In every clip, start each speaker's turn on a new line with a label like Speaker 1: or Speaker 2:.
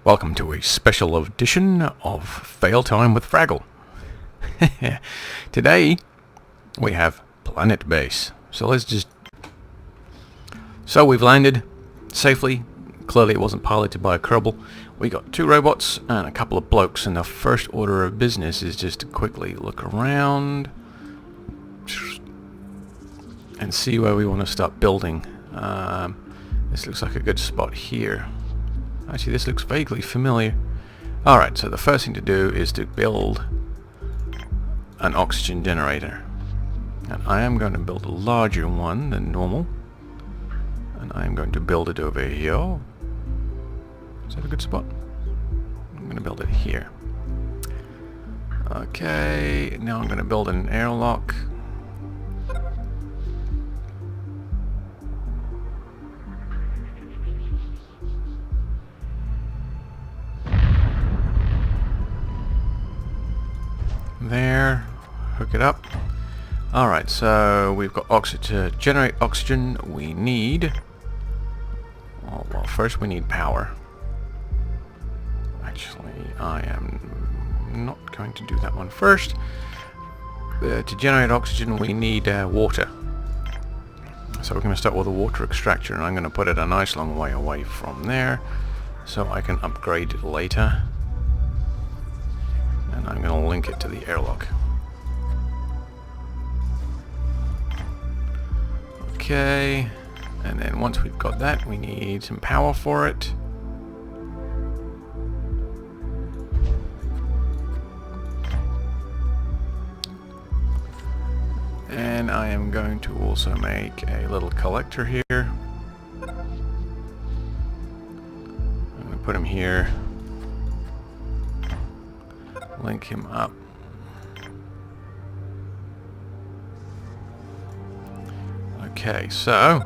Speaker 1: Welcome to a special edition of Fail Time with Fraggle. Today we have Planetbase. So we've landed safely. Clearly it wasn't piloted by a Kerbal. We got 2 robots and a couple of blokes, and the first order of business is just to quickly look around and see where we want to start building. This looks like a good spot here. Actually, this looks vaguely familiar. Alright, so the first thing to do is to build an oxygen generator. And I am going to build a larger one than normal. And I am going to build it over here. Is that a good spot? I'm going to build it here. Okay, now I'm going to build an airlock. There, hook it up. Alright, so we've got to generate oxygen. We need, well, first we need power. Actually, I am not going to do that one first. To generate oxygen we need water. So we're going to start with a water extractor, and I'm going to put it a nice long way away from there so I can upgrade it later. And I'm going to link it to the airlock. Okay, and then once we've got that, we need some power for it. And I am going to also make a little collector here. I'm going to put him here. Link him up. Okay, so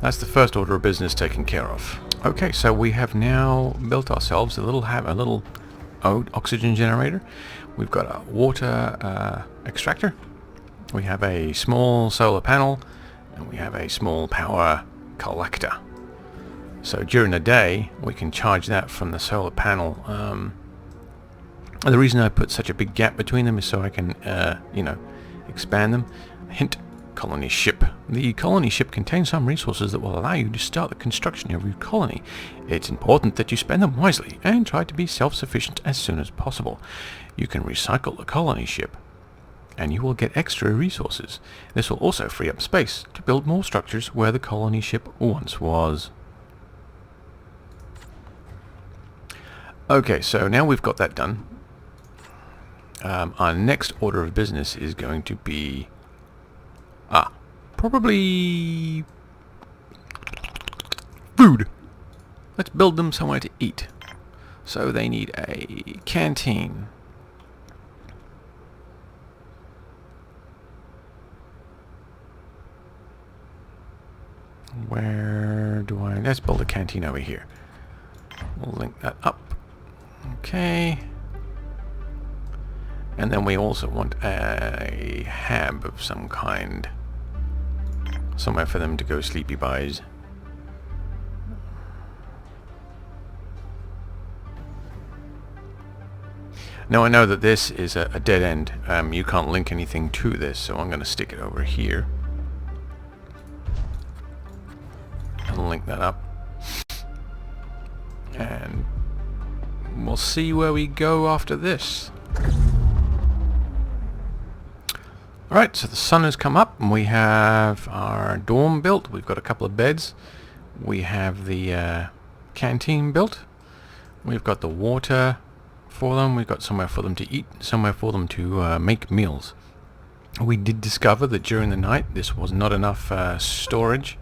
Speaker 1: that's the first order of business taken care of. Okay, so we have now built ourselves a little oxygen generator. We've got a water extractor. We have a small solar panel, and we have a small power collector. So during the day we can charge that from the solar panel. The reason I put such a big gap between them is so I can expand them. Hint: colony ship. The colony ship contains some resources that will allow you to start the construction of your colony. It's important that you spend them wisely and try to be self-sufficient as soon as possible. You can recycle the colony ship and you will get extra resources. This will also free up space to build more structures where the colony ship once was. Okay, so now we've got that done. Our next order of business is going to be probably food. Let's build them somewhere to eat. So they need a canteen. Let's build a canteen over here. We'll link that up. Okay. And then we also want a hab of some kind. Somewhere for them to go sleepy bys. Now I know that this is a dead end. You can't link anything to this, so I'm going to stick it over here. And link that up. And we'll see where we go after this. Alright, so the sun has come up and we have our dorm built. We've got a couple of beds. We have the canteen built. We've got the water for them. We've got somewhere for them to eat, somewhere for them to make meals. We did discover that during the night this was not enough storage,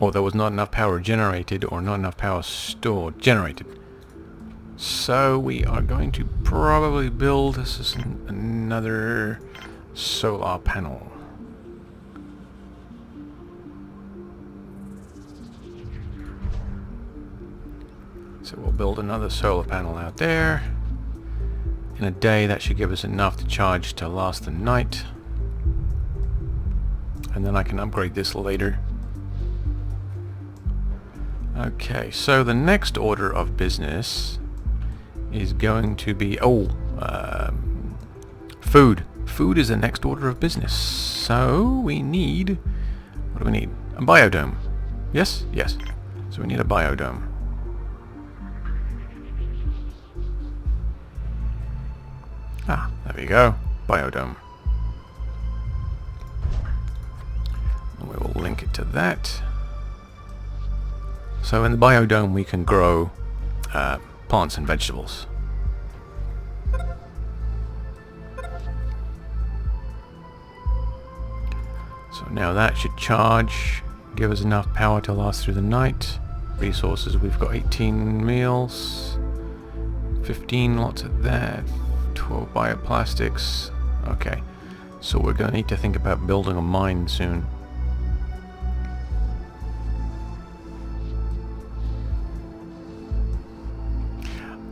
Speaker 1: or there was not enough power generated, or not enough power generated. So we are going to probably build another solar panel. So we'll build another solar panel out there. In a day that should give us enough to charge to last the night. And then I can upgrade this later. Okay, so the next order of business is going to be food. Food is the next order of business. So we need, what do we need? A biodome. Yes? Yes. So we need a biodome. Ah, there we go. Biodome. And we will link it to that. So in the biodome we can grow plants and vegetables. So now that should charge, give us enough power to last through the night. Resources, we've got 18 meals, 15 lots of that, 12 bioplastics. Okay, so we're going to need to think about building a mine soon.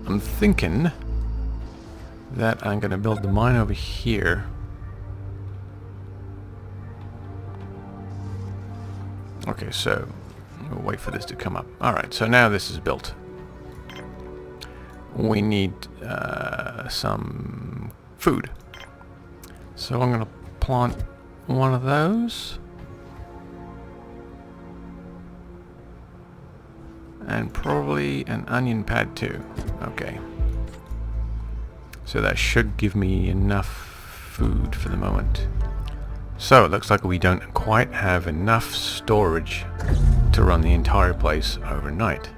Speaker 1: I'm thinking that I'm going to build the mine over here. Okay, so we'll wait for this to come up. Alright, so now this is built. We need some food. So I'm going to plant one of those. And probably an onion pad too. Okay. So that should give me enough food for the moment. So it looks like we don't quite have enough storage to run the entire place overnight.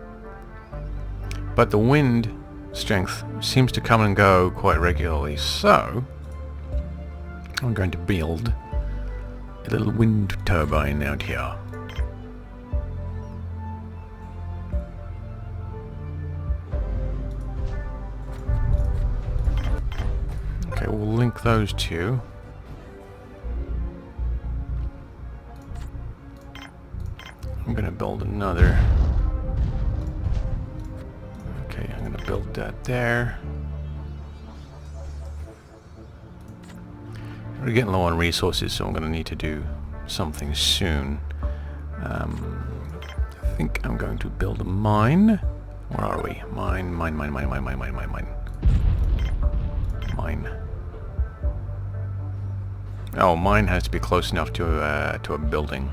Speaker 1: But the wind strength seems to come and go quite regularly, so I'm going to build a little wind turbine out here. Okay, we'll link those two. I'm going to build another. Okay, I'm going to build that there. We're getting low on resources, so I'm going to need to do something soon. I think I'm going to build a mine. Where are we? Mine. Oh, mine has to be close enough to a building.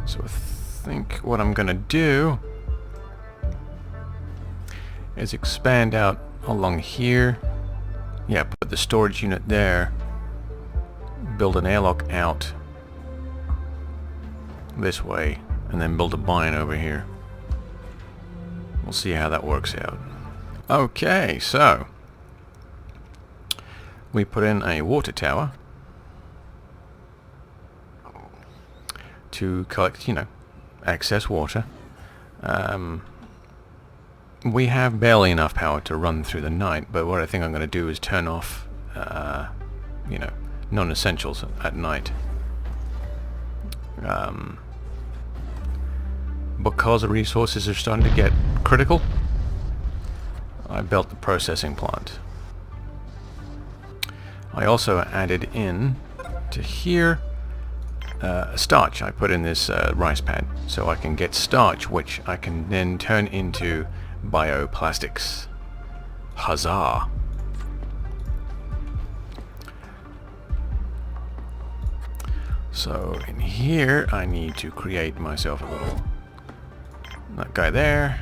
Speaker 1: So I think what I'm gonna do is expand out along here. Yeah, put the storage unit there. Build an airlock out this way, and then build a mine over here. We'll see how that works out. Okay, so we put in a water tower to collect, excess water. We have barely enough power to run through the night, but what I think I'm going to do is turn off, non-essentials at night. Because the resources are starting to get critical, I built the processing plant. I also added in to here starch. I put in this rice pad so I can get starch, which I can then turn into bioplastics. Huzzah! So in here I need to create myself a little, that guy there,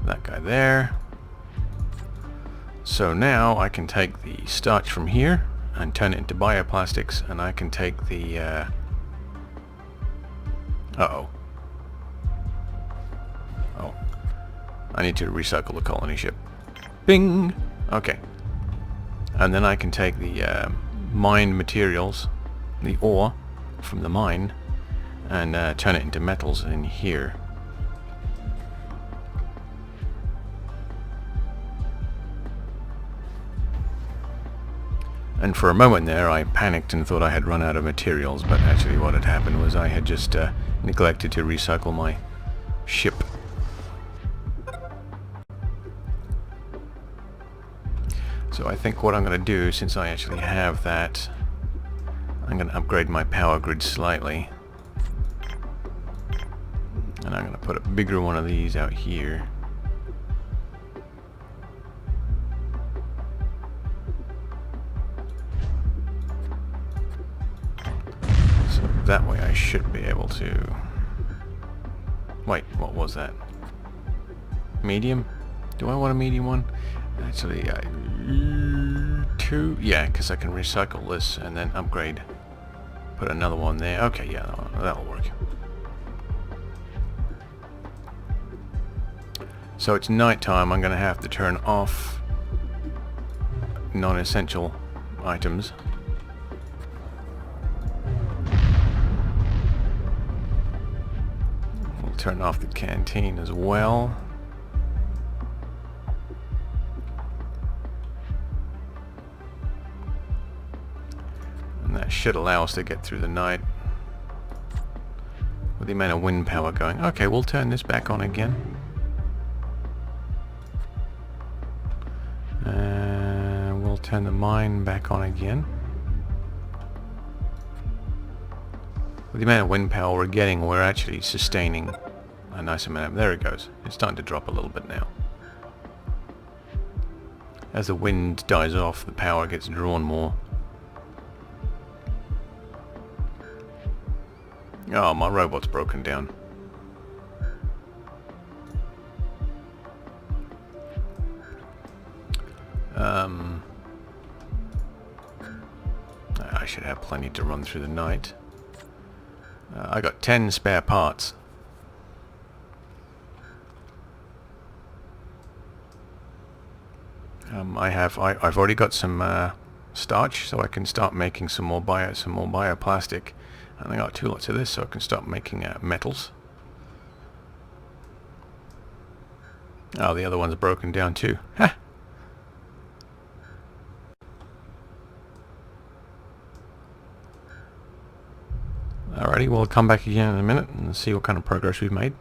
Speaker 1: that guy there. So now I can take the starch from here and turn it into bioplastics, and I can take the oh, I need to recycle the colony ship. Bing! Okay. And then I can take the mined materials, the ore from the mine, and turn it into metals in here. And for a moment there I panicked and thought I had run out of materials, but actually what had happened was I had just neglected to recycle my ship. So I think what I'm going to do, since I actually have that, I'm going to upgrade my power grid slightly. put a bigger one of these out here. So that way I should be able to... Wait, what was that? Medium? Do I want a medium one? Actually, 2? Yeah, because I can recycle this and then upgrade. Put another one there. Okay, yeah, that'll work. So it's nighttime. I'm going to have to turn off non-essential items. We'll turn off the canteen as well. And that should allow us to get through the night with the amount of wind power going. Okay, we'll turn this back on again. We'll turn the mine back on again. With the amount of wind power we're getting, we're actually sustaining a nice amount of... There it goes. It's starting to drop a little bit now. As the wind dies off, the power gets drawn more. Oh, my robot's broken down. I should have plenty to run through the night. I got 10 spare parts. I've already got some starch, so I can start making some more bioplastic, and I got 2 lots of this, so I can start making metals. Oh, the other one's broken down too. Ha! Alrighty, we'll come back again in a minute and see what kind of progress we've made.